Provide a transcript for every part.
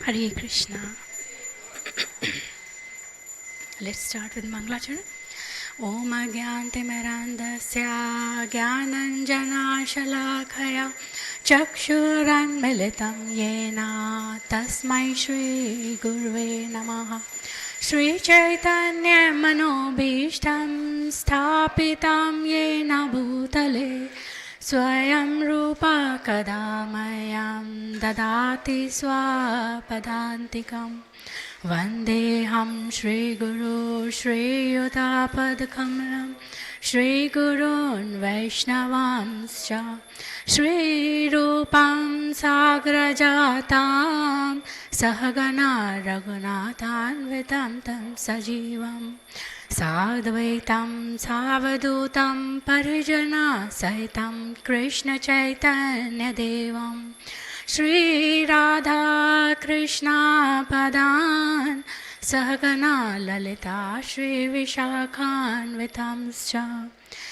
Hare Krishna. Let's start with Mangalacharana. Om Agyantimirandasya Gyananjanashalakaya Chakshuranmilitam Yena Tasmai Shri Gurve Namaha Shri Chaitanya Manobhishtam Sthapitam Yena Bhutale Swayam Rupa Kadamayam Dadati Swapadantikam Vandeham Shri Guru Shri Yudapadkamalam Shri Gurun Vaishnavamscha Shri Rupam Sagrajatam Sahagana Raghunathan Vitam Tam Sajivam Sadvaitam Savadutam Parijana Sahitam Krishna Chaitanya Devam Shri Radha Krishna Padan Sahagana Lalita Shri Vishakhan Vitamscha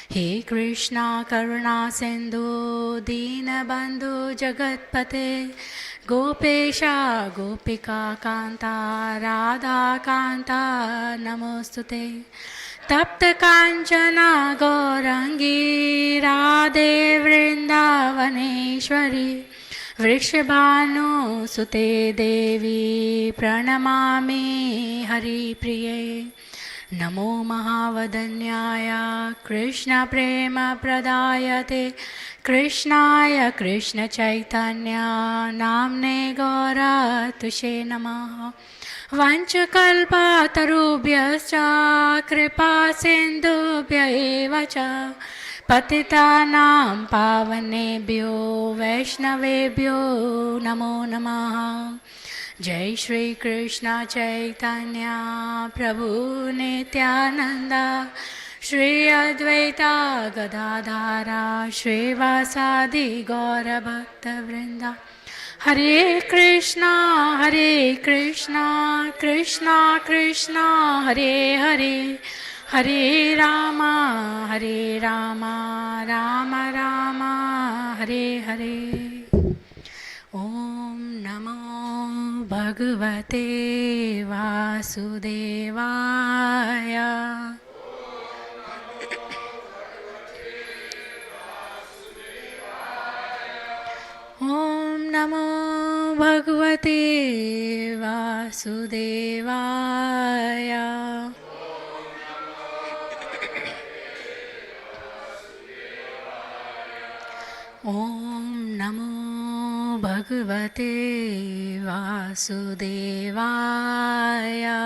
He Krishna Karuna Sindhu Dina Bandhu Jagatpate Gopesha Gopika Kanta Radha Kanta Namostute Tapta Kanchana Gaurangi Radhe Vrindavaneshwari Vrishabhanu Sute Devi Pranamami Hari Priye Namo Mahavadanyaya Krishna Prema Pradayate Krishnaya Krishna Chaitanya Namne Gaura Tushe Namaha Vanchakalpa Tarubhyascha Kripa Sindhubhya Evacha Patitanam Pavanebhyo Vaishnavebhyo Namo Namaha Jai Shri Krishna Chaitanya Prabhu Nityananda Shri Advaita Gadadhara Shri Vasadi Gaura Bhakta Vrinda Hare Krishna Krishna Krishna Hare Hare Hare Rama Rama Rama Hare Hare Om Namo Bhagavate Vasudevaya Om Namo Bhagavate Vasudevaya Om Namo Bhagavate Vasudevaya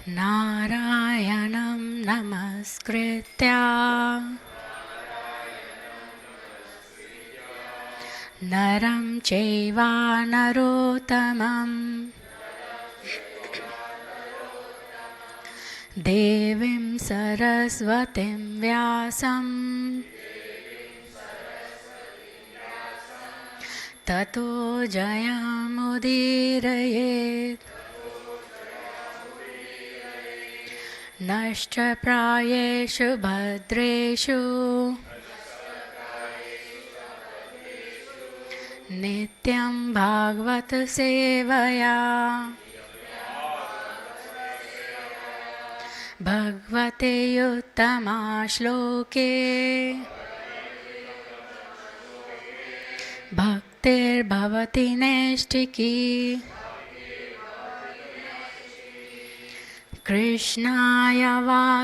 Narayanam Namaskritya Naram Chaiva Narottamam Devim Saraswatim Vyasam Tato Jayamudiraye Nashcha Prayeshu Bhadreshu Nityam Bhagavata Sevaya Bhagavate Uttama Shloke Bhaktir Bhavati Neshtiki Krishnaya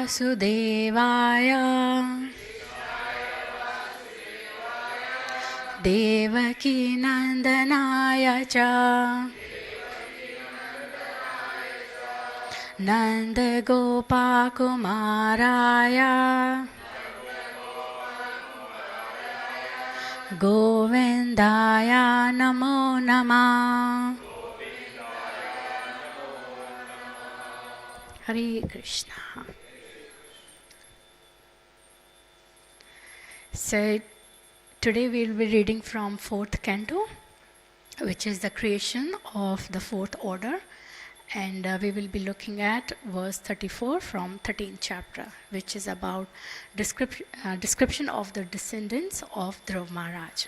Vasudevaya Devaki Nandanaya Cha Nanda Gopa Kumaraya Govindaya Namo Namah Hare Krishna. So today we will be reading from 4th canto, which is the creation of the 4th order, And we will be looking at verse 34 from 13th chapter, which is about description of the descendants of Dhruv Maharaj.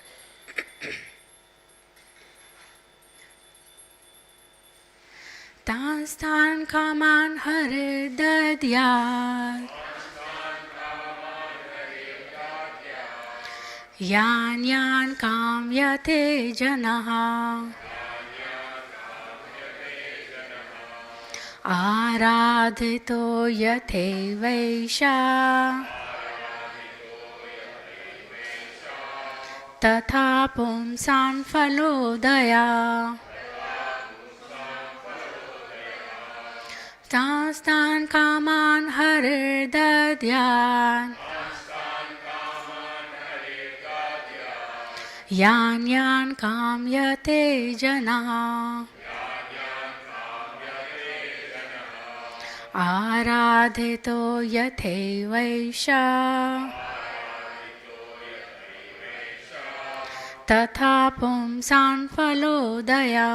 Tan kaman hare dadyat yan yan kamyate janaha आराधितो यथैवैषा तथा पुंसान् फलोदया तांस्तान् कामान् हरिर्दद्यात् यान् यान् काम्यते जनः आराधितो यथैवैषा तथा पुंसान् फलोदया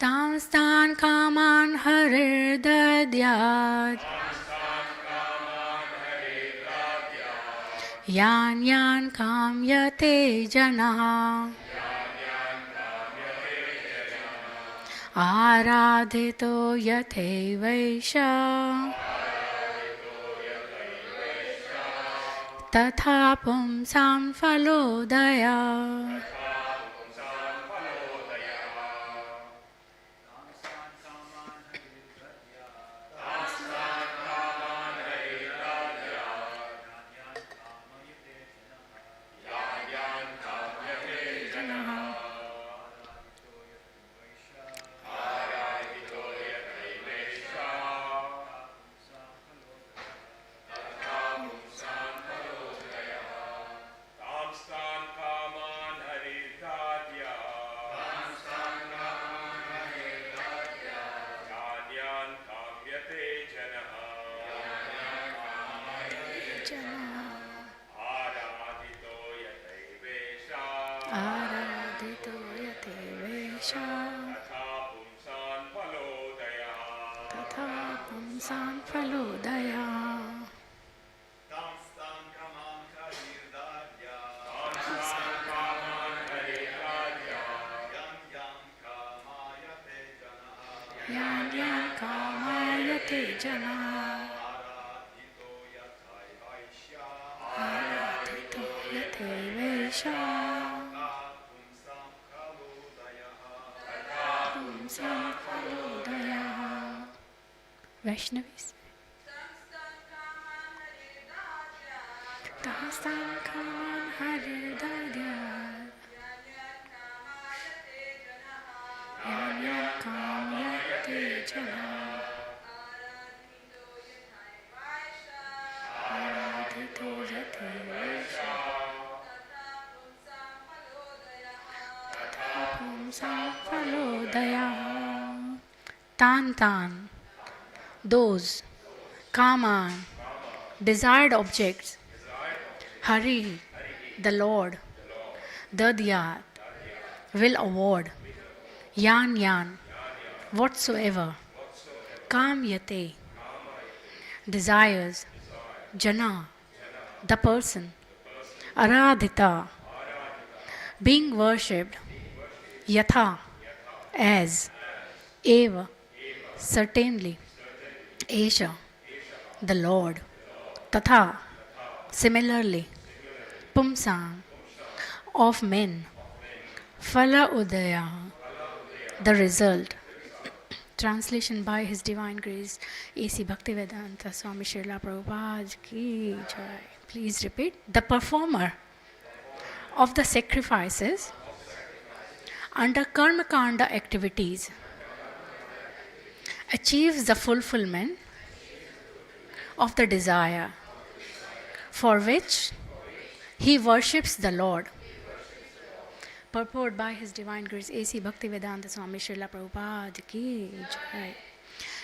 तांस्तान् कामान् हरिर्दद्यात् यान् यान् काम्यते जनः आराधितो यथैवैषा तथा पुंसान् फलोदया आराधितो यथैवैषा तथा पुंसान् फलोदया यान् यान् कामयते जनः आराधितो यथैवैषा पुंसान् फलोदया Vaishnavis. Tahasan kaman haridadyat yan yan kamyate jana aradhito yathaivesha tatha punsam falodaya Tan those kama desired objects Hari the Lord Dadyat will award Yan yan whatsoever Kamyate desires Jana the person Aradhita being worshipped Yatha as Eva certainly Esha the Lord Tatha similarly Pumsam of men Phala Udaya the result. Translation by His Divine Grace A.C. Bhaktivedanta Swami Srila Prabhupada Ki Jai. Please repeat. The performer of the sacrifices under Karma Kanda activities achieves the fulfillment of the desire for which he worships the Lord. Purport by His Divine Grace A.C. Bhaktivedanta Swami Srila Prabhupada Ki Jai.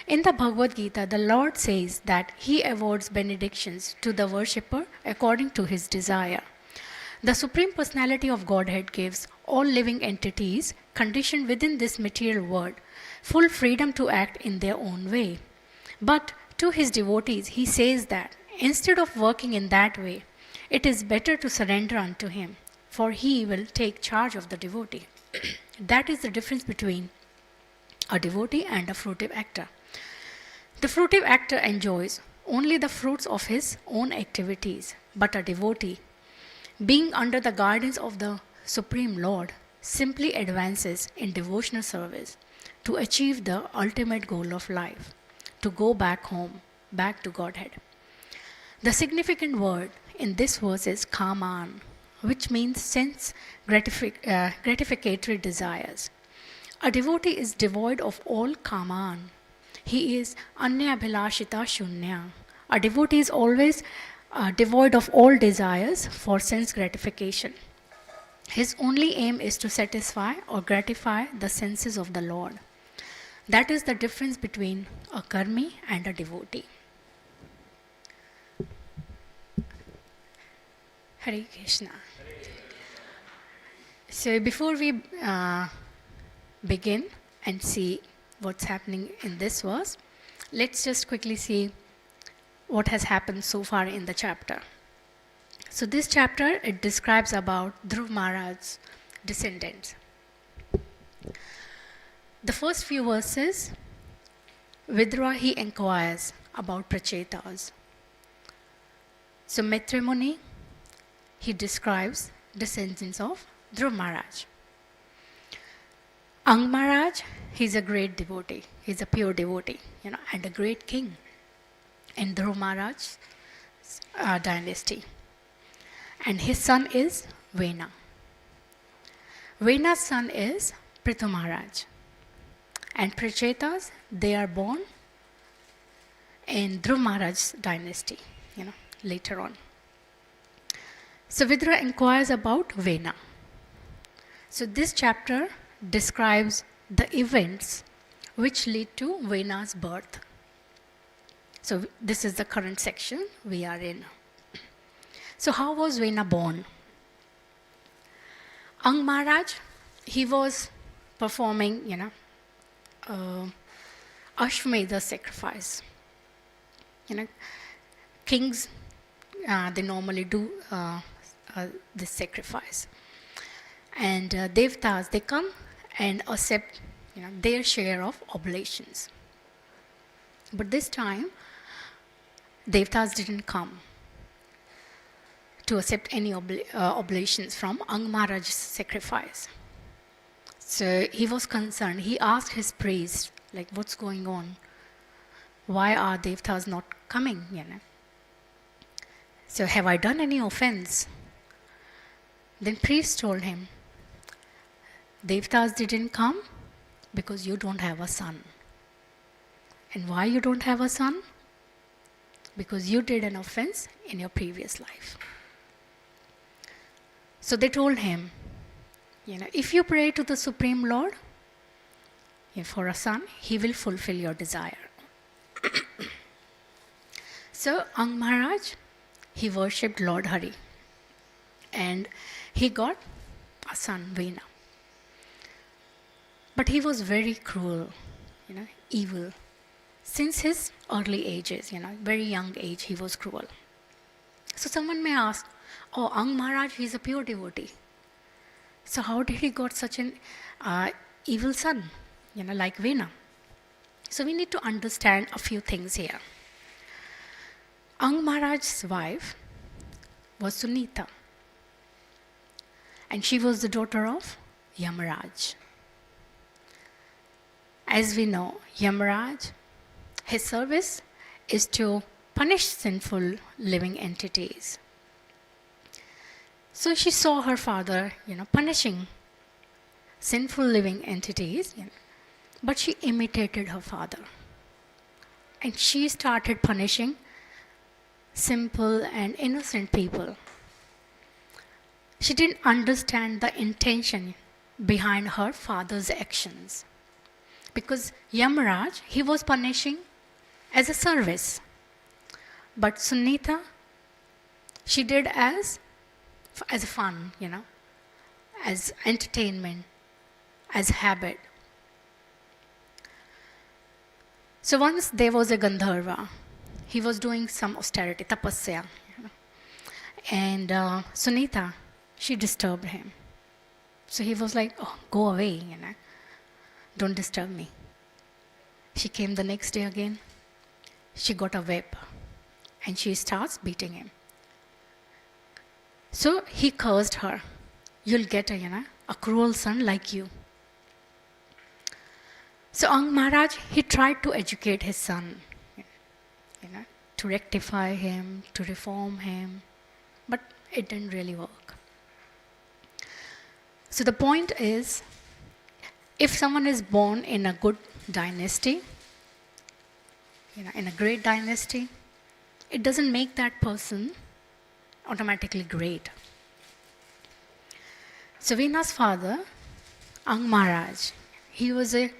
In the Bhagavad Gita, the Lord says that He awards benedictions to the worshipper according to his desire. The Supreme Personality of Godhead gives all living entities conditioned within this material world full freedom to act in their own way. But to his devotees, he says that instead of working in that way, it is better to surrender unto him, for he will take charge of the devotee. That is the difference between a devotee and a fruitive actor. The fruitive actor enjoys only the fruits of his own activities, but a devotee, being under the guidance of the Supreme Lord, simply advances in devotional service to achieve the ultimate goal of life, to go back home, back to Godhead. The significant word in this verse is kaman, which means sense gratificatory desires. A devotee is devoid of all kaman. He is anyabhilashita shunya. A devotee is always devoid of all desires for sense gratification. His only aim is to satisfy or gratify the senses of the Lord. That is the difference between a karmi and a devotee. Hare Krishna. So before we begin and see what's happening in this verse, let's just quickly see what has happened so far in the chapter. So this chapter, it describes about Dhruv Maharaj's descendants. The first few verses, Vidura, he inquires about Prachetas. So Maitri Muni, he describes descendants of Dhruv Maharaj. Ang Maharaj, he's a great devotee. He's a pure devotee, and a great king in Dhruv Maharaj's dynasty. And his son is Vena. Vena's son is Prithu Maharaj. And Prachetas, they are born in Dhruv Maharaj's dynasty, later on. So Vidura inquires about Vena. So this chapter describes the events which lead to Vena's birth. So this is the current section we are in. So how was Vena born? Ang Maharaj, he was performing, Ashvamedha sacrifice. Kings, they normally do this sacrifice. And Devtas, they come and accept their share of oblations. But this time, Devtas didn't come to accept any oblations from Ang Maharaj's sacrifice. So he was concerned. He asked his priest, what's going on? Why are Devtas not coming? So have I done any offense? Then priest told him, Devtas didn't come because you don't have a son. And why you don't have a son? Because you did an offense in your previous life. So they told him, if you pray to the Supreme Lord for a son, he will fulfill your desire. So Ang Maharaj, he worshipped Lord Hari. And he got a son, Vena. But he was very cruel, evil. Since his early ages, very young age, he was cruel. So someone may ask, oh, Ang Maharaj, he's a pure devotee. So how did he got such an evil son, like Vena? So we need to understand a few things here. Ang Maharaj's wife was Sunita. And she was the daughter of Yamaraj. As we know, Yamaraj, his service is to punish sinful living entities. So she saw her father, punishing sinful living entities, but she imitated her father. And she started punishing simple and innocent people. She didn't understand the intention behind her father's actions. Because Yamaraj, he was punishing as a service. But Sunita, she did as as fun, as entertainment, as habit. So once there was a Gandharva. He was doing some austerity, tapasya. And Sunita, she disturbed him. So he was like, oh, go away, don't disturb me. She came the next day again. She got a whip and she starts beating him. So he cursed her. You'll get a cruel son like you. So Ang Maharaj, he tried to educate his son, to rectify him, to reform him, but it didn't really work. So the point is, if someone is born in a good dynasty, in a great dynasty, it doesn't make that person automatically great. So Veena's father, Ang Maharaj, he was a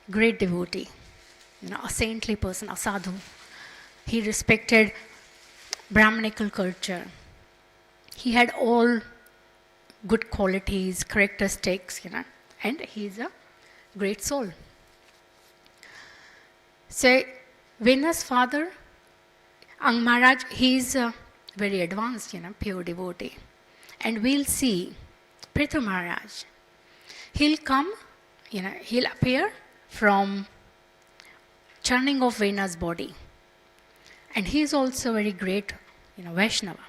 great devotee, a saintly person, a sadhu. He respected Brahmanical culture. He had all good qualities, characteristics, and he's a great soul. So Veena's father, Ang Maharaj, he's a very advanced, pure devotee. And we'll see Prithu Maharaj. He'll come, he'll appear from churning of Veena's body. And he is also very great, Vaishnava.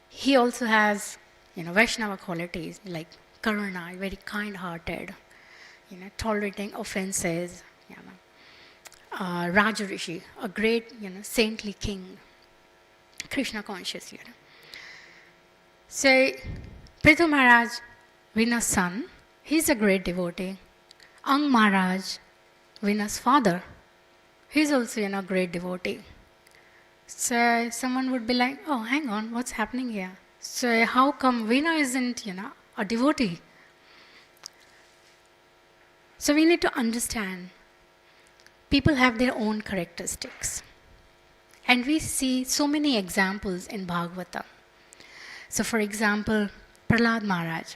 He also has, Vaishnava qualities like Karuna, very kind-hearted, tolerating offenses. Rajarishi, a great, saintly king, Krishna conscious. So, Prithu Maharaj, Veena's son, he's a great devotee. Ang Maharaj, Veena's father, he's also, a great devotee. So someone would be like, oh, hang on, what's happening here? So how come Veena isn't, a devotee? So we need to understand people have their own characteristics. And we see so many examples in Bhagavata. So for example, Prahlad Maharaj.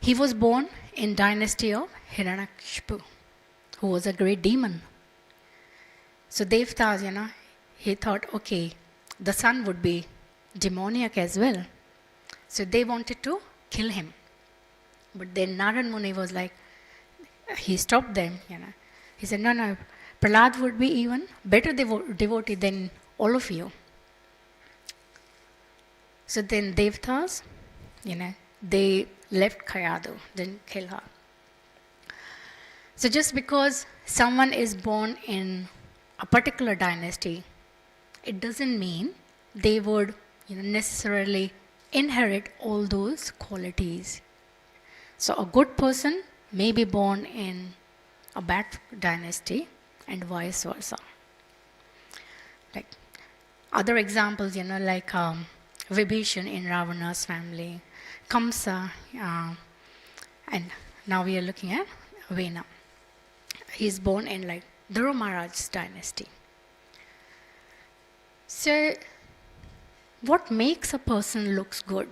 He was born in dynasty of Hiranyakashipu, who was a great demon. So Devtas, he thought, okay, the son would be demoniac as well. So they wanted to kill him. But then Narad Muni was like, he stopped them, He said, no, Prahlad would be even better devotee than all of you. So then Devtas, they left Kayadu, didn't kill her. So just because someone is born in a particular dynasty, it doesn't mean they would necessarily inherit all those qualities. So a good person may be born in a bad dynasty and vice versa. Like other examples, like Vibhishan in Ravana's family, Kamsa, and now we are looking at Veena. He's born in like Dhruva Maharaj's dynasty. So, what makes a person looks good?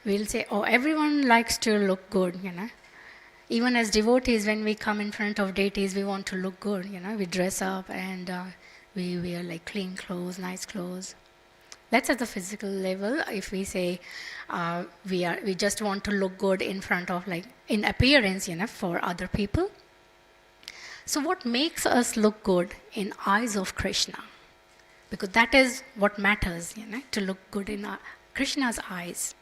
We'll say, oh, everyone likes to look good, Even as devotees, when we come in front of deities, we want to look good, We dress up and we wear like clean clothes, nice clothes. That's at the physical level. If we say we just want to look good in front of, like, in appearance, for other people. So what makes us look good in eyes of Krishna? Because that is what matters, to look good in Krishna's eyes.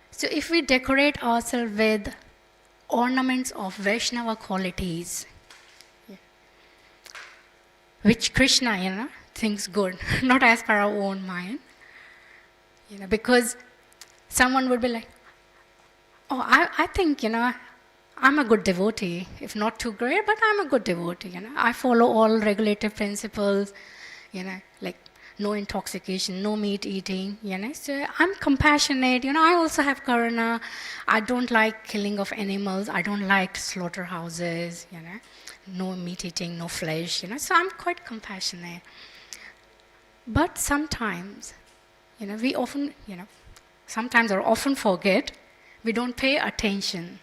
So if we decorate ourselves with ornaments of Vaishnava qualities, which Krishna, thinks good, not as per our own mind, because someone would be like, oh, I think, I'm a good devotee, if not too great, but I'm a good devotee, I follow all regulative principles, like no intoxication, no meat eating, So I'm compassionate, I also have karuna. I don't like killing of animals. I don't like slaughterhouses, No meat eating, no flesh, So I'm quite compassionate. But sometimes, we often, sometimes or often forget, we don't pay attention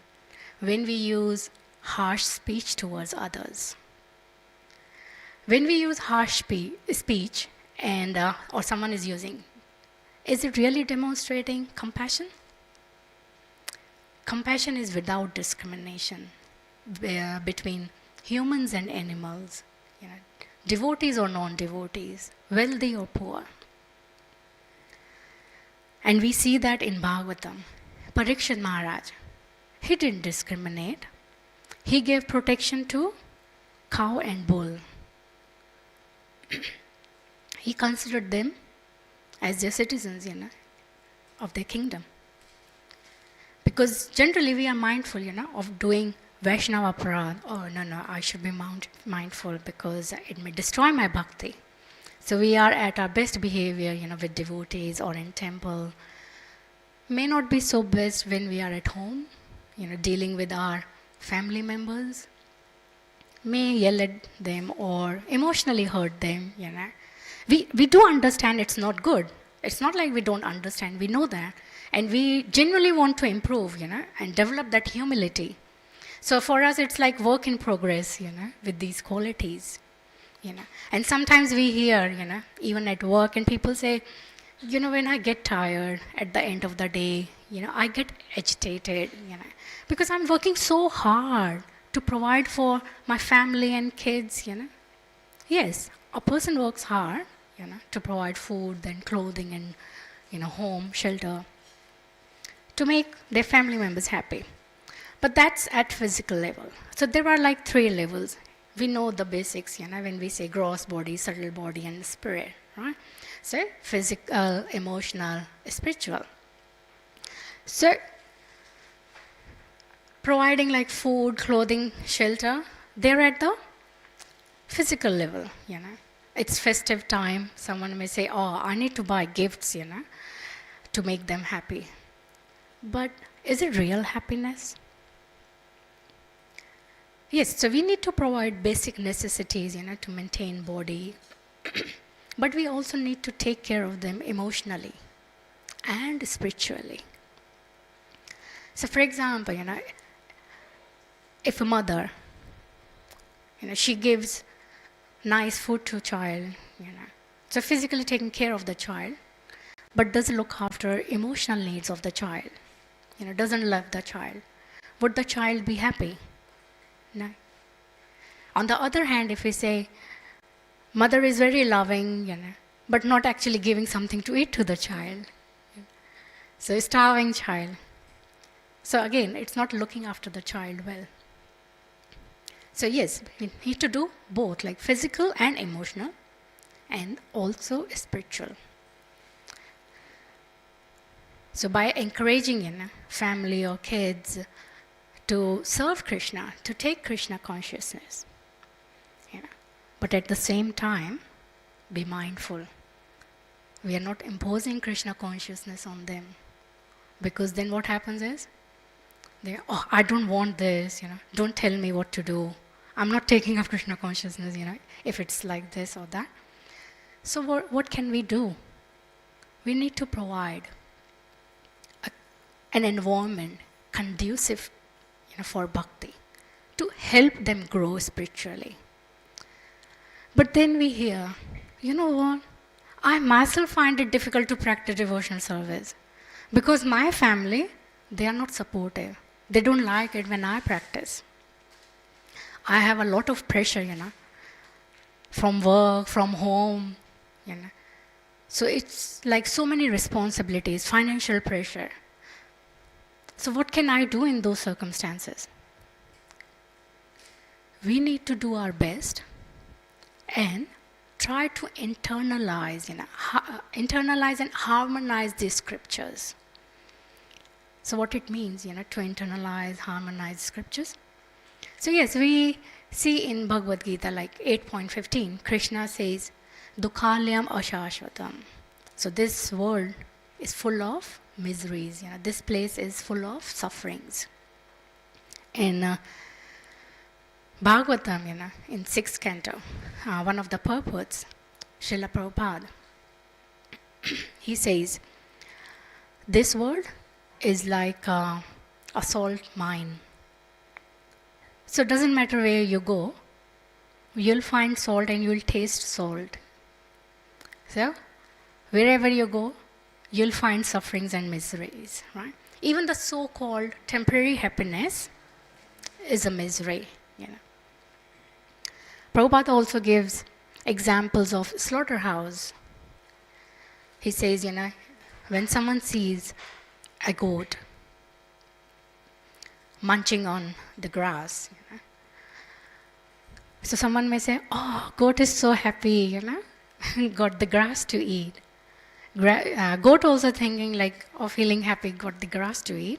when we use harsh speech towards others. When we use harsh speech and or someone is using, is it really demonstrating compassion? Compassion is without discrimination between humans and animals, devotees or non-devotees, wealthy or poor. And we see that in Bhagavatam. Parikshit Maharaj, he didn't discriminate. He gave protection to cow and bull. He considered them as their citizens, of their kingdom. Because generally we are mindful, of doing Vaishnava aparadh. Oh, no, I should be mindful because it may destroy my bhakti. So we are at our best behavior, with devotees or in temple. May not be so best when we are at home, dealing with our family members. May yell at them or emotionally hurt them, We do understand it's not good. It's not like we don't understand. We know that. And we genuinely want to improve, and develop that humility. So for us, it's like work in progress, with these qualities, And sometimes we hear, even at work, and people say, when I get tired at the end of the day, I get agitated, because I'm working so hard to provide for my family and kids, Yes, a person works hard, to provide food, then clothing and, home, shelter, to make their family members happy. But that's at physical level. So there are like 3 levels. We know the basics, when we say gross body, subtle body, and spirit, right? So physical, emotional, spiritual. So providing like food, clothing, shelter, they're at the physical level, It's festive time. Someone may say, oh, I need to buy gifts, to make them happy. But is it real happiness? Yes, so we need to provide basic necessities, to maintain body. But we also need to take care of them emotionally and spiritually. So for example, if a mother, she gives nice food to a child, so physically taking care of the child, but doesn't look after emotional needs of the child, doesn't love the child, would the child be happy? No. On the other hand, if we say, mother is very loving, but not actually giving something to eat to the child, so a starving child. So again, it's not looking after the child well. So yes, we need to do both, like physical and emotional, and also spiritual. So by encouraging family or kids to serve Krishna, to take Krishna consciousness, but at the same time, be mindful. We are not imposing Krishna consciousness on them, because then what happens is, I don't want this, don't tell me what to do. I'm not taking up Krishna consciousness, if it's like this or that. So what can we do? We need to provide an environment conducive, for bhakti, to help them grow spiritually. But then we hear, what? I myself find it difficult to practice devotional service because my family, they are not supportive. They don't like it when I practice. I have a lot of pressure, from work, from home, So it's like so many responsibilities, financial pressure. So what can I do in those circumstances? We need to do our best and try to internalize and harmonize these scriptures. So what it means, to internalize, harmonize scriptures. So yes, we see in Bhagavad Gita, like 8.15, Krishna says, Dukhalyam ashashvatam. So this world is full of miseries. This place is full of sufferings. In Bhagavatam, in 6th canto, one of the purports, Srila Prabhupada, he says, this world is like a salt mine. So it doesn't matter where you go, you'll find salt and you'll taste salt. So wherever you go, you'll find sufferings and miseries, right? Even the so-called temporary happiness is a misery. Prabhupada also gives examples of slaughterhouse. He says, when someone sees a goat munching on the grass, so someone may say, oh, goat is so happy, got the grass to eat. Goat also thinking or feeling happy, got the grass to eat,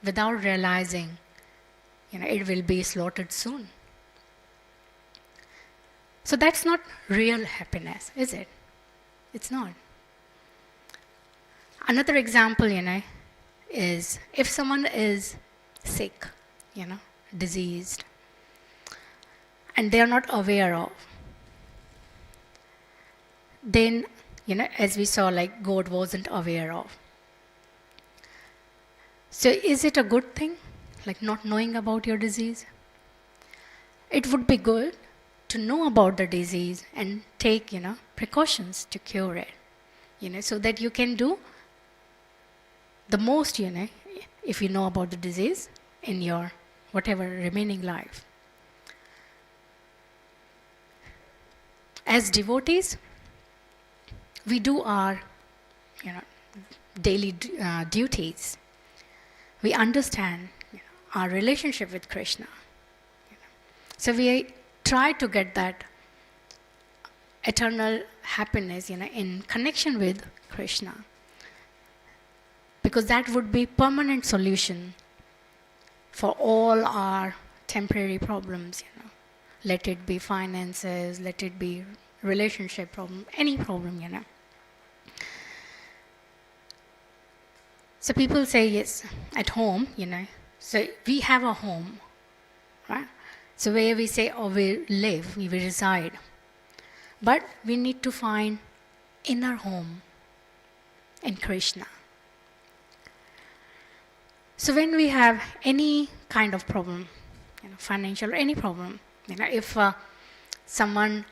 without realizing, it will be slaughtered soon. So that's not real happiness, is it? It's not. Another example, is if someone is sick, diseased, and they are not aware of, then, as we saw, goat wasn't aware of. So is it a good thing, not knowing about your disease? It would be good to know about the disease and take, precautions to cure it, so that you can do the most, if you know about the disease in your whatever remaining life. As devotees, we do our, daily duties. We understand our relationship with Krishna. So we try to get that eternal happiness, in connection with Krishna. Because that would be permanent solution for all our temporary problems, Let it be finances, let it be relationship problem, any problem, So people say, yes, at home, so we have a home, right? So where we say, oh, we live, we reside. But we need to find inner home in Krishna. So when we have any kind of problem, financial or any problem, if someone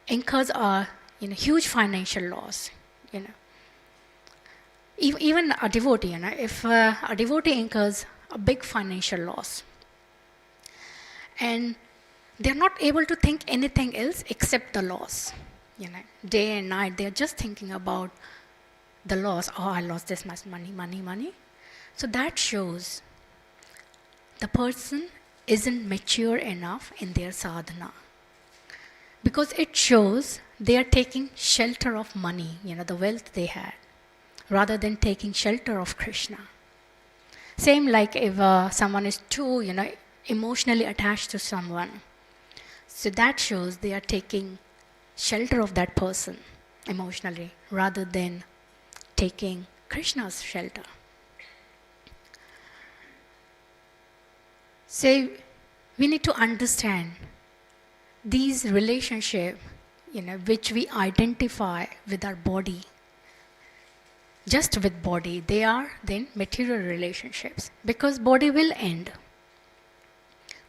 incurs a huge financial loss, even a devotee, if a devotee incurs a big financial loss, and they're not able to think anything else except the loss, day and night, they're just thinking about the loss. Oh, I lost this much money. So that shows the person isn't mature enough in their sadhana. Because it shows they are taking shelter of money, the wealth they had, rather than taking shelter of Krishna. Same like if someone is too, emotionally attached to someone. So that shows they are taking shelter of that person emotionally, rather than taking Krishna's shelter. So we need to understand these relationships, which we identify with our body, just with body, they are then material relationships, because body will end.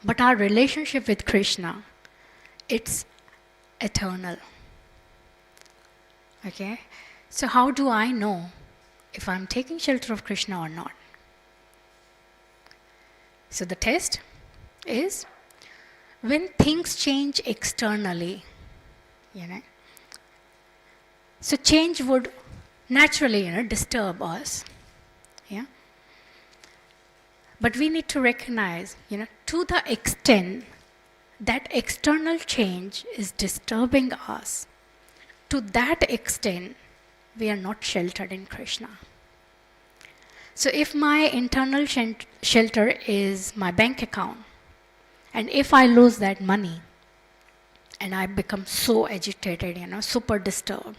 But our relationship with Krishna, it's eternal. Okay? So how do I know if I'm taking shelter of Krishna or not? So the test is when things change externally, so change would naturally, disturb us. Yeah. But we need to recognize, to the extent that external change is disturbing us, to that extent, we are not sheltered in Krishna. So if my internal shelter is my bank account, and if I lose that money, and I become so agitated, super disturbed.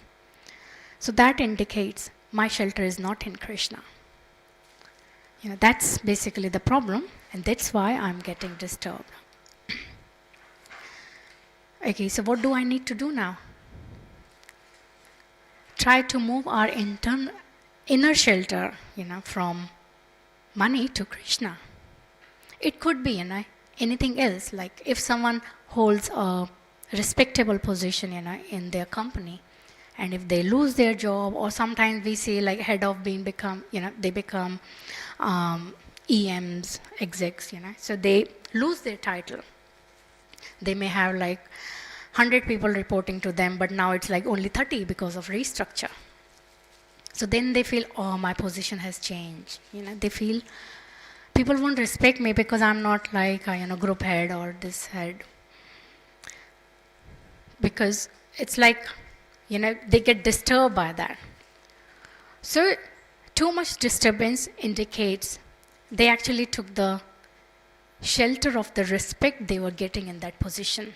So that indicates my shelter is not in Krishna. That's basically the problem, and that's why I'm getting disturbed. Okay, so what do I need to do now? Try to move our inner shelter, from money to Krishna. It could be, anything else. Like if someone holds a respectable position, in their company, and if they lose their job, or sometimes we see like head of they become EMs, execs, so they lose their title. They may have like 100 people reporting to them, but now it's like only 30 because of restructure. So then they feel, oh, my position has changed. They feel people won't respect me because I'm not like a group head or this head. Because it's like, they get disturbed by that. So too much disturbance indicates they actually took the shelter of the respect they were getting in that position.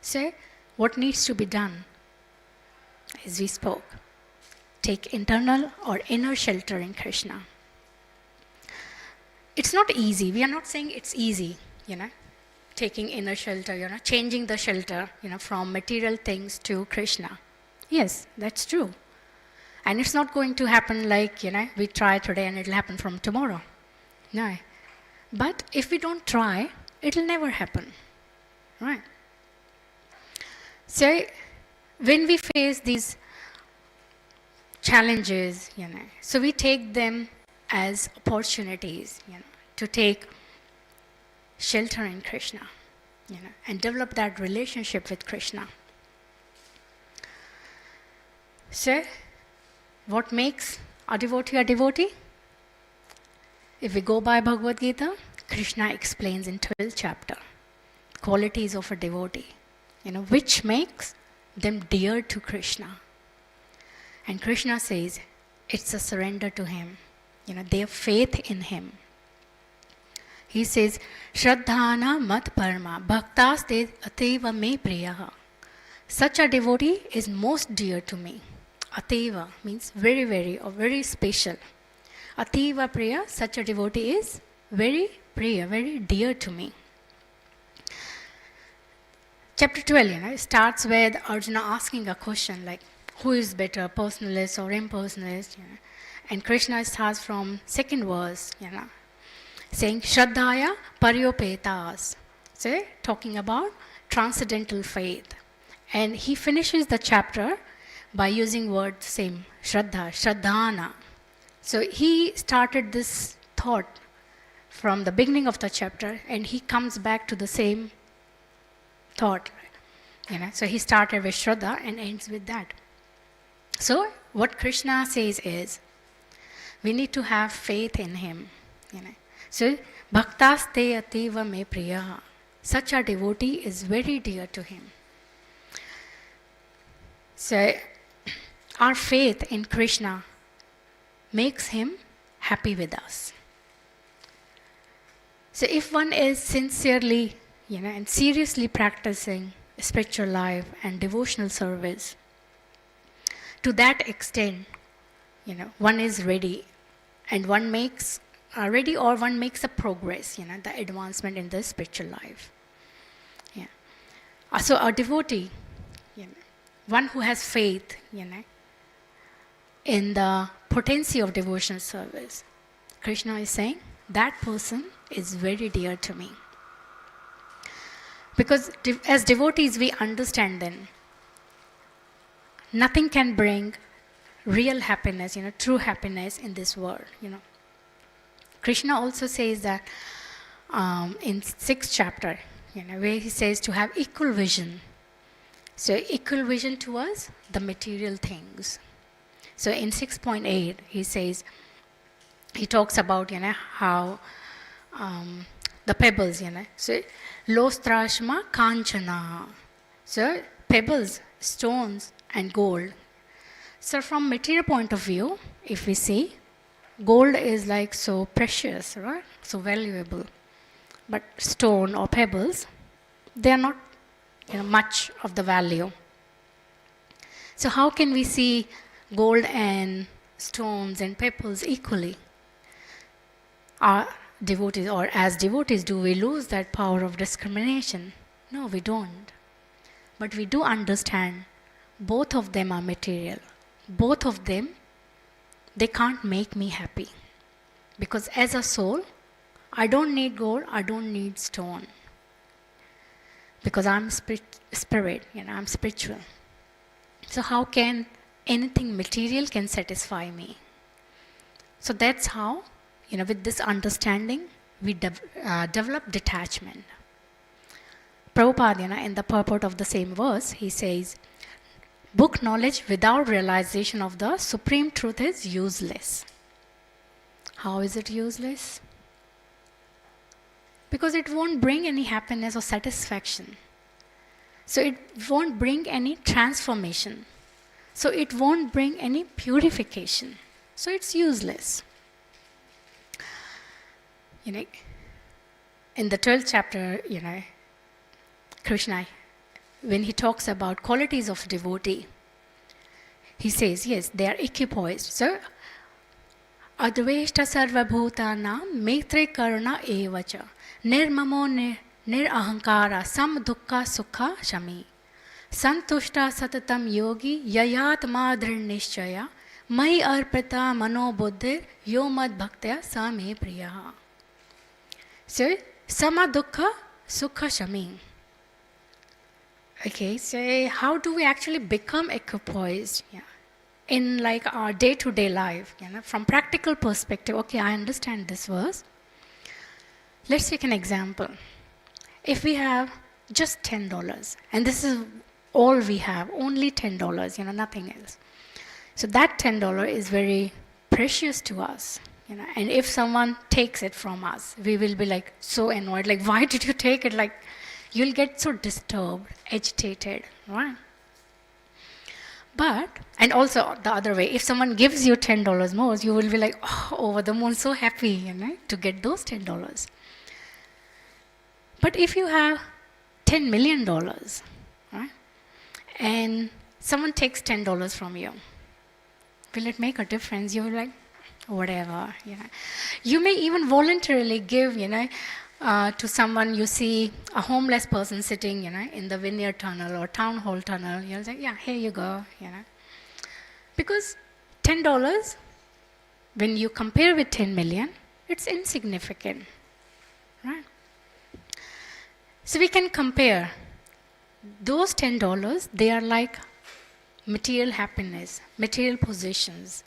So what needs to be done? As we spoke, take internal or inner shelter in Krishna. It's not easy. We are not saying it's easy, taking inner shelter, changing the shelter, from material things to Krishna. Yes, that's true. And it's not going to happen like, we try today and it'll happen from tomorrow. No. But if we don't try, it'll never happen. Right? So when we face these challenges, so we take them as opportunities, to take shelter in Krishna, and develop that relationship with Krishna. So, what makes a devotee a devotee? If we go by Bhagavad Gita, Krishna explains in 12th chapter qualities of a devotee, which makes them dear to Krishna. And Krishna says, it's a surrender to Him, their faith in Him. He says, Shraddhana mat parma bhaktaste ateva me priyaha. Such a devotee is most dear to me. Ateva means very, very, or very special. Ateva priya, such a devotee is very priya, very dear to me. Chapter 12, starts with Arjuna asking a question like, who is better, personalist or impersonalist? And Krishna starts from second verse, saying, Shraddhaya paryopetas. So, talking about transcendental faith. And he finishes the chapter by using word same, Shraddha, Shraddhana. So, he started this thought from the beginning of the chapter, and he comes back to the same thought. So, he started with Shraddha and ends with that. So, what Krishna says is, we need to have faith in Him. So, bhaktaste ativa me priya. Such a devotee is very dear to Him. So, our faith in Krishna makes Him happy with us. So, if one is sincerely, and seriously practicing spiritual life and devotional service, to that extent, one is ready, and one makes ready, or one makes a progress, the advancement in the spiritual life. Yeah. So a devotee, one who has faith, in the potency of devotional service, Krishna is saying that person is very dear to me. Because as devotees, we understand then nothing can bring real happiness, true happiness in this world, Krishna also says that in 6th chapter, where he says to have equal vision. So equal vision towards the material things. So in 6.8, he says, he talks about, how the pebbles, so lostrashma kanchana. So pebbles, stones and gold. So from material point of view, if we see, gold is like so precious, right? So valuable. But stone or pebbles, they are not much of the value. So how can we see gold and stones and pebbles equally? Our devotees, or as devotees, do we lose that power of discrimination? No, we don't. But we do understand both of them are material. Both of them, they can't make me happy. Because as a soul, I don't need gold, I don't need stone. Because I'm spirit, I'm spiritual. So how can anything material can satisfy me? So that's how, with this understanding, we develop detachment. Prabhupada, in the purport of the same verse, he says, book knowledge without realization of the supreme truth is useless. How is it useless? Because it won't bring any happiness or satisfaction. So it won't bring any transformation. So it won't bring any purification. So it's useless. In the 12th chapter, Krishna, when he talks about qualities of devotee, he says, yes, they are equipoised. So, adveshta sarva bhutanam maitre karuna evacha nirmamo nirahankara sam dukkha sukha shami santushta satatam yogi yayatma dhrnishchaya mai arpita mano buddhir yomad bhaktya same priya. So, sama dukkha sukha shami. Okay, so how do we actually become equipoised? Yeah. In like our day-to-day life, from practical perspective. Okay, I understand this verse. Let's take an example. If we have just $10, and this is all we have, only $10, nothing else. So that $10 is very precious to us, and if someone takes it from us, we will be like so annoyed, like, why did you take it? Like, you'll get so disturbed, agitated, right? But, and also the other way, if someone gives you $10 more, you will be like, oh, over the moon, so happy, to get those $10. But if you have $10 million, right, and someone takes $10 from you, will it make a difference? You're like, whatever, You may even voluntarily give, to someone, you see a homeless person sitting, in the Vineyard Tunnel or Town Hall Tunnel, you'll say, yeah, here you go, Because $10, when you compare with 10 million, it's insignificant, right? So we can compare those $10, they are like material happiness, material positions,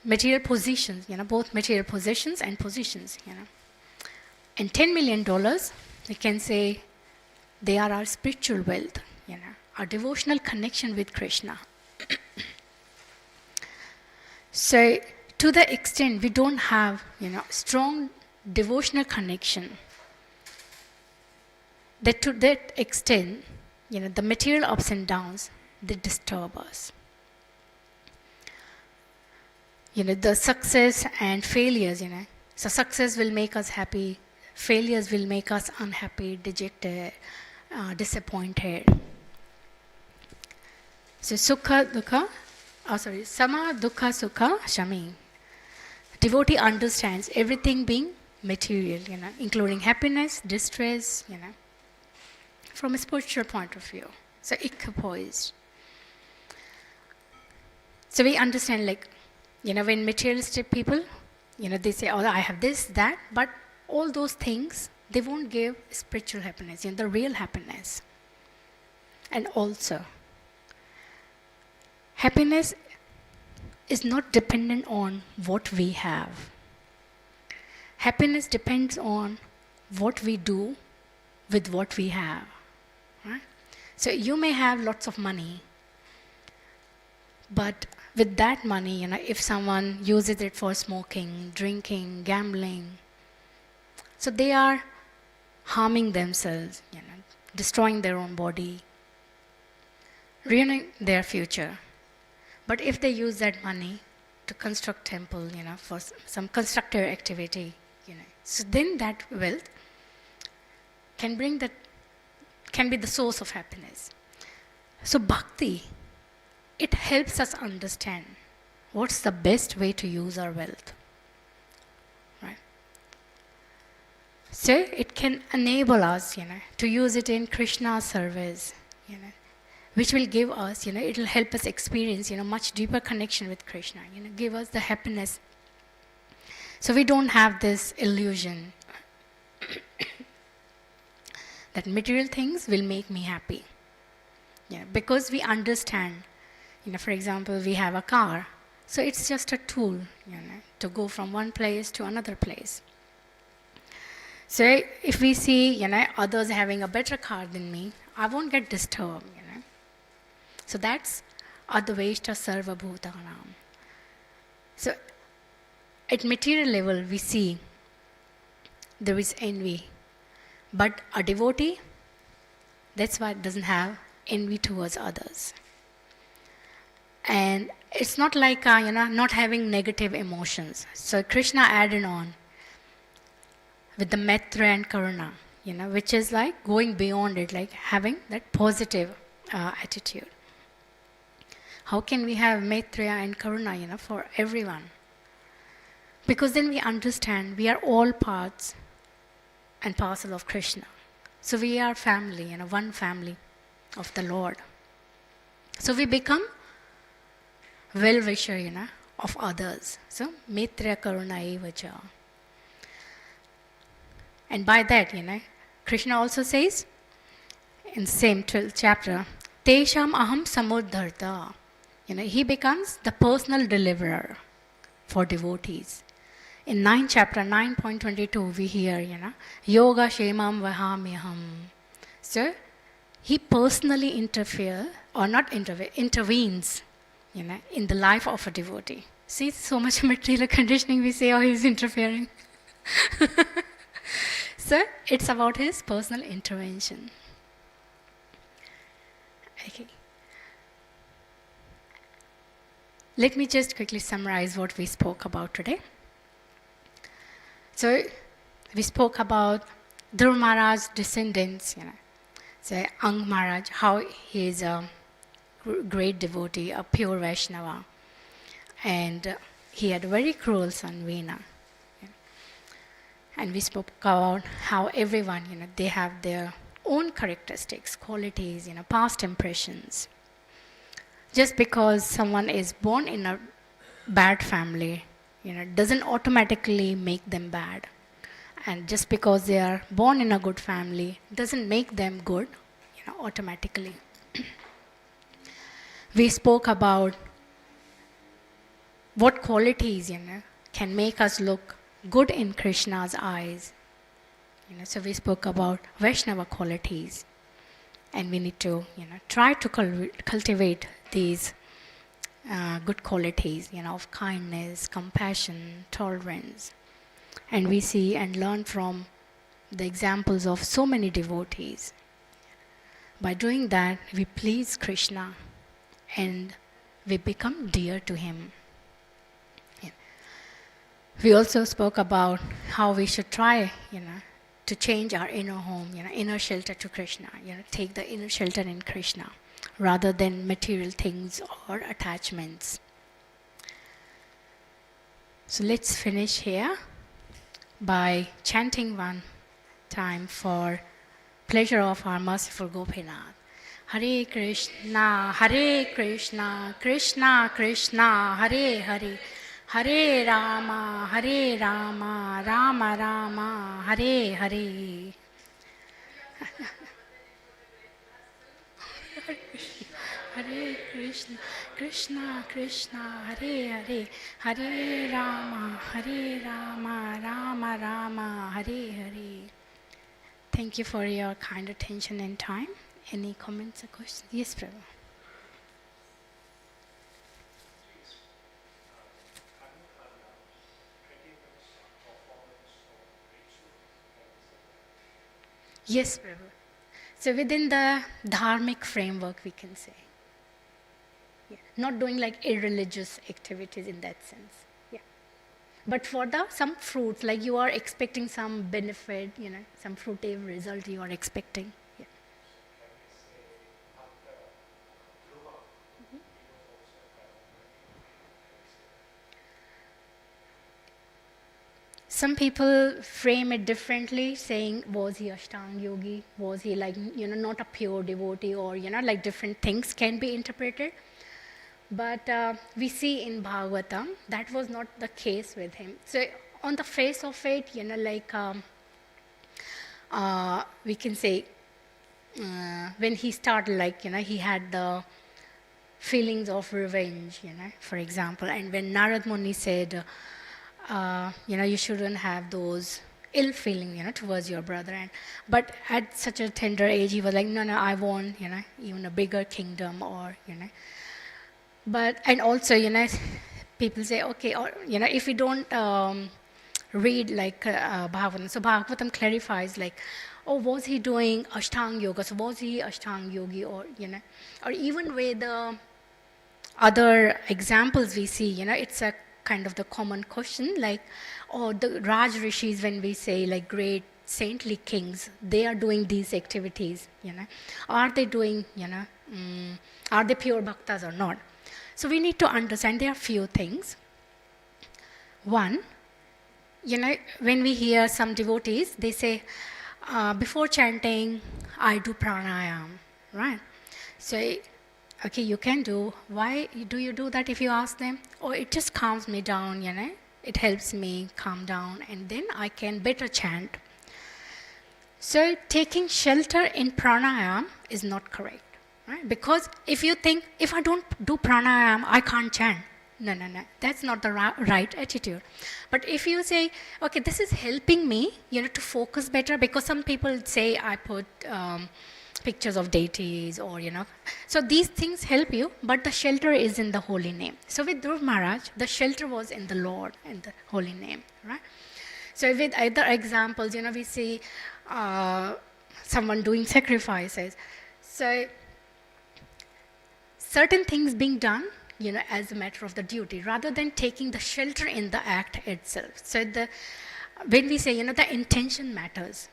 both material possessions and positions, And $10 million, we can say they are our spiritual wealth, our devotional connection with Krishna. So to the extent we don't have, strong devotional connection, that to that extent, the material ups and downs, they disturb us. The success and failures, So success will make us happy. Failures will make us unhappy, dejected, disappointed. So sama dukkha sukha shami. Devotee understands everything being material, including happiness, distress, from a spiritual point of view. So equipoised. So we understand, like, when materialistic people, they say, oh, I have this, that, but all those things, they won't give spiritual happiness, the real happiness. And also, happiness is not dependent on what we have. Happiness depends on what we do with what we have. Right? So you may have lots of money, but with that money, if someone uses it for smoking, drinking, gambling, so they are harming themselves, destroying their own body, ruining their future. But if they use that money to construct temple, for some constructive activity, So then that wealth can be the source of happiness. So bhakti, it helps us understand what's the best way to use our wealth. Right? So it can enable us, to use it in Krishna's service, which will give us, it will help us experience, much deeper connection with Krishna, give us the happiness. So we don't have this illusion that material things will make me happy. Because we understand, for example, we have a car, so it's just a tool, to go from one place to another place. So if we see, others having a better car than me, I won't get disturbed, So that's Advaishta Sarva Bhutanam. So at material level, we see there is envy. But a devotee, that's why it doesn't have envy towards others. And it's not like, not having negative emotions. So Krishna added on with the Maitra and Karuna, which is like going beyond it, like having that positive attitude. How can we have Maitreya and Karuna, for everyone? Because then we understand we are all parts and parcel of Krishna. So we are family, one family of the Lord. So we become well-wisher, of others. So Maitreya Karuna Evaja. And by that, Krishna also says in the same 12th chapter, Tesham aham samuddharta. He becomes the personal deliverer for devotees. In 9th chapter, 9.22, we hear, Yoga Shemam Vahamyaham. So, he personally intervenes, in the life of a devotee. See, so much material conditioning we say, oh, he's interfering. So, it's about his personal intervention. Okay. Let me just quickly summarize what we spoke about today. So, we spoke about Dhruv Maharaj's descendants, So, Ang Maharaj, how he is a great devotee, a pure Vaishnava. And he had a very cruel son, Veena. And we spoke about how everyone, they have their own characteristics, qualities, past impressions. Just because someone is born in a bad family, doesn't automatically make them bad. And just because they are born in a good family, doesn't make them good, automatically. We spoke about what qualities, can make us look good in Krishna's eyes. So we spoke about Vaishnava qualities. And we need to, try to cultivate these good qualities, of kindness, compassion, tolerance. And we see and learn from the examples of so many devotees. By doing that, we please Krishna and we become dear to him. We also spoke about how we should try, to change our inner home, inner shelter to Krishna, take the inner shelter in Krishna rather than material things or attachments. So let's finish here by chanting one time for pleasure of our merciful Gopinath. Hare Krishna, Krishna Krishna, Hare Hare, Hare Rama, Rama Rama, Hare Hare. Hare Krishna, Krishna Krishna, Hare Hare, Hare Rama, Rama Rama, Hare Hare. Thank you for your kind attention and time. Any comments or questions? Yes, Prabhu. Yes, Prabhu. So within the dharmic framework, we can say. Yeah. Not doing like irreligious activities in that sense. Yeah. But for the some fruits, like you are expecting some benefit, some fruitive result you are expecting. Yeah. Some people frame it differently, saying, was he Ashtang yogi? Was he like, not a pure devotee? Or, like different things can be interpreted. But we see in Bhagavatam, that was not the case with him. So, on the face of it, like we can say, when he started, like, he had the feelings of revenge, for example. And when Narad Muni said, you shouldn't have those ill feeling, towards your brother. But at such a tender age, he was like, no, I want, even a bigger kingdom or, But, and also, people say, okay, or, if we don't read like Bhagavatam, so Bhagavatam clarifies like, oh, was he doing Ashtang Yoga? So was he Ashtang Yogi or, or even with the other examples we see, it's a kind of the common question, like, oh, the Raj Rishis, when we say like great saintly kings, they are doing these activities, are they doing, are they pure bhaktas or not? So we need to understand there are few things. One, when we hear some devotees, they say, before chanting, I do pranayam, right? So, okay, you can do. Why do you do that if you ask them? Oh, it just calms me down, It helps me calm down and then I can better chant. So taking shelter in pranayam is not correct, right? Because if you think, if I don't do pranayam, I can't chant. No. That's not the right attitude. But if you say, okay, this is helping me, to focus better, because some people say I put pictures of deities or, So these things help you, but the shelter is in the holy name. So with Dhruv Maharaj, the shelter was in the Lord and the holy name, right? So with other examples, we see someone doing sacrifices. So certain things being done, as a matter of the duty, rather than taking the shelter in the act itself. So when we say, the intention matters.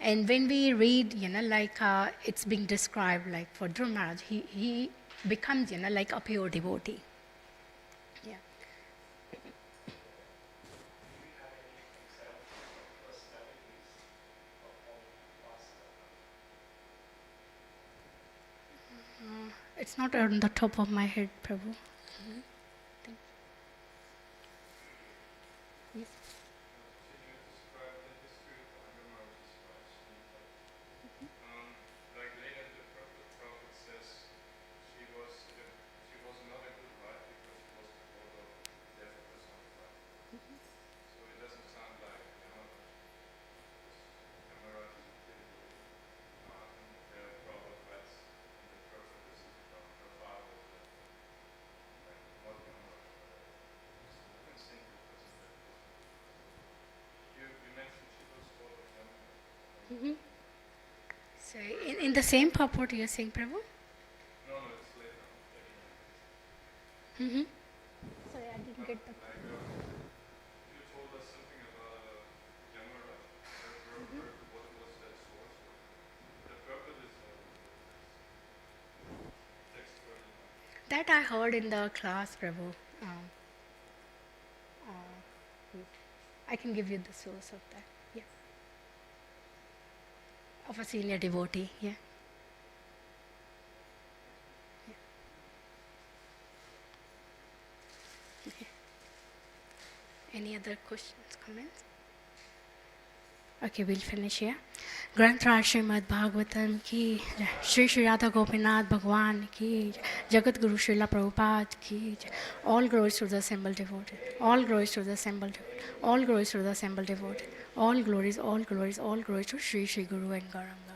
And when we read, like it's being described, like for Dhruv Maharaj, he becomes, like a pure devotee. Yeah. It's not on the top of my head, Prabhu. Mm-hmm. Yes. Mm-hmm. So in the same purport you're saying, Prabhu? No, it's later. Mm-hmm. Sorry, I didn't get the... You told us something about Yamara. What was that source? The purport is textually. That I heard in the class, Prabhu. I can give you the source of that. Yeah. Of a senior devotee, yeah. Okay. Any other questions, comments? Okay, we'll finish here. Granth Raj Srimad Bhagavatam ki jai. Shri Shri Radha Gopinath Bhagwan ki jai. Jagat Guru Srila Prabhupada ki jai. All glories to the assembled devotees. All glories to the assembled devotees. All glories to the assembled devotees. All glories to Shri Shri Guru and Gauranga.